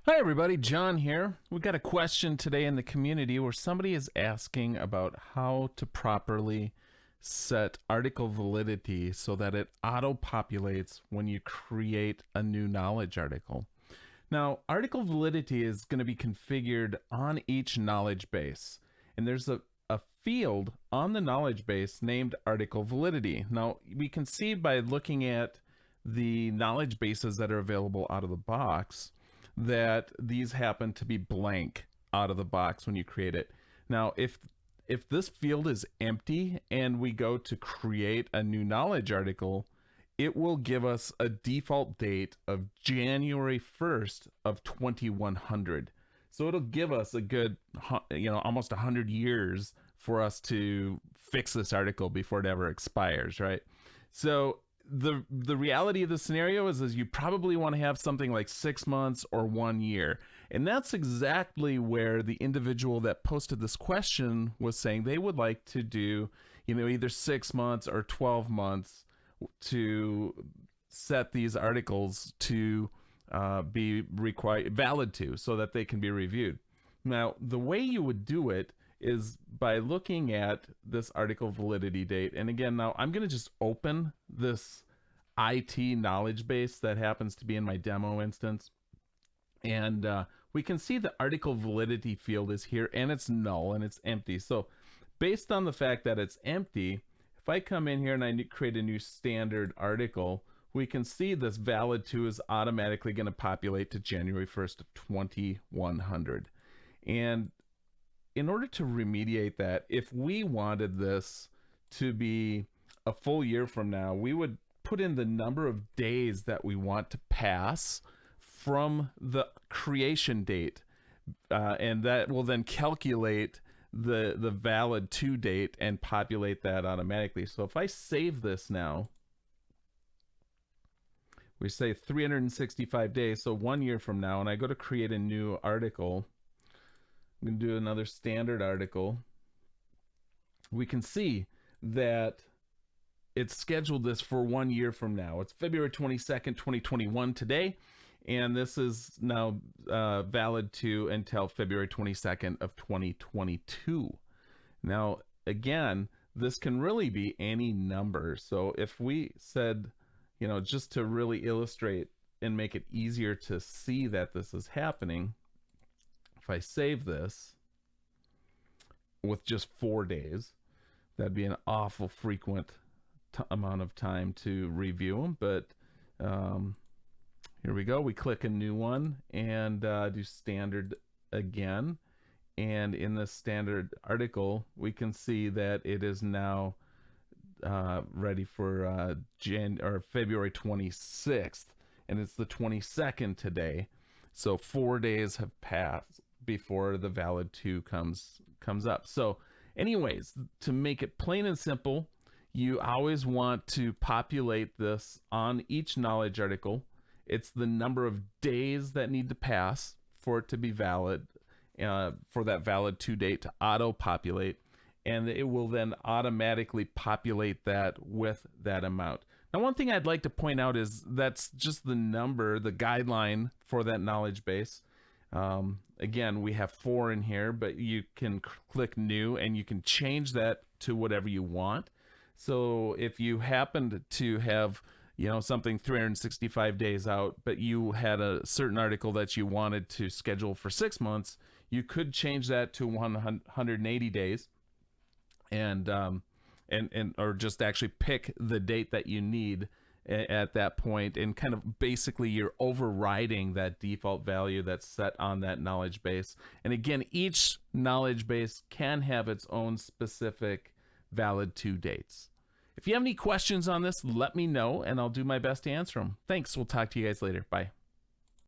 Hi, everybody. John here. We got a question today in the community where somebody is asking about how to properly set article validity so that it auto populates when you create a new knowledge article. Now, article validity is going to be configured on each knowledge base, and there's a field on the knowledge base named article validity. Now, we can see by looking at the knowledge bases that are available out of the box that these happen to be blank out of the box when you create it. Now, if this field is empty and we go to create a new knowledge article, it will give us a default date of January 1st of 2100. So it'll give us a good, almost 100 years for us to fix this article before it ever expires, right? So the reality of the scenario is you probably want to have something like 6 months or 1 year. And that's exactly where the individual that posted this question was saying they would like to do, either 6 months or 12 months to set these articles to be valid to, so that they can be reviewed. Now, the way you would do it is by looking at this article validity date. And again, now I'm going to just open this IT knowledge base that happens to be in my demo instance. And we can see the article validity field is here, and it's null and it's empty. So based on the fact that it's empty, if I come in here and I create a new standard article, we can see this ValidTo is automatically going to populate to January 1st of 2100. And in order to remediate that, if we wanted this to be a full year from now, we would put in the number of days that we want to pass from the creation date, and that will then calculate the ValidTo date and populate that automatically. So if I save this now, we say 365 days, so 1 year from now, and I go to create a new article, I'm going to do another standard article. We can see that it's scheduled this for 1 year from now. It's February 22nd, 2021 today, and this is now valid to until February 22nd of 2022. Now, again, this can really be any number. So if we said, just to really illustrate and make it easier to see that this is happening, if I save this with just 4 days, that'd be an awful frequent amount of time to review them. But here we go. We click a new one and do standard again. And in this standard article, we can see that it is now ready for February 26th, and it's the 22nd today. So 4 days have passed before the ValidTo comes up. So anyways, to make it plain and simple, you always want to populate this on each knowledge article. It's the number of days that need to pass for it to be valid, for that ValidTo date to auto populate, and it will then automatically populate that with that amount. Now, one thing I'd like to point out is that's just the number, the guideline for that knowledge base. Again, we have 4 in here, but you can click new and you can change that to whatever you want. So if you happened to have, something 365 days out, but you had a certain article that you wanted to schedule for 6 months, you could change that to 180 days and or just actually pick the date that you need at that point, and kind of basically you're overriding that default value that's set on that knowledge base. And again, each knowledge base can have its own specific ValidTo dates. If you have any questions on this, let me know and I'll do my best to answer them. Thanks. We'll talk to you guys later. Bye.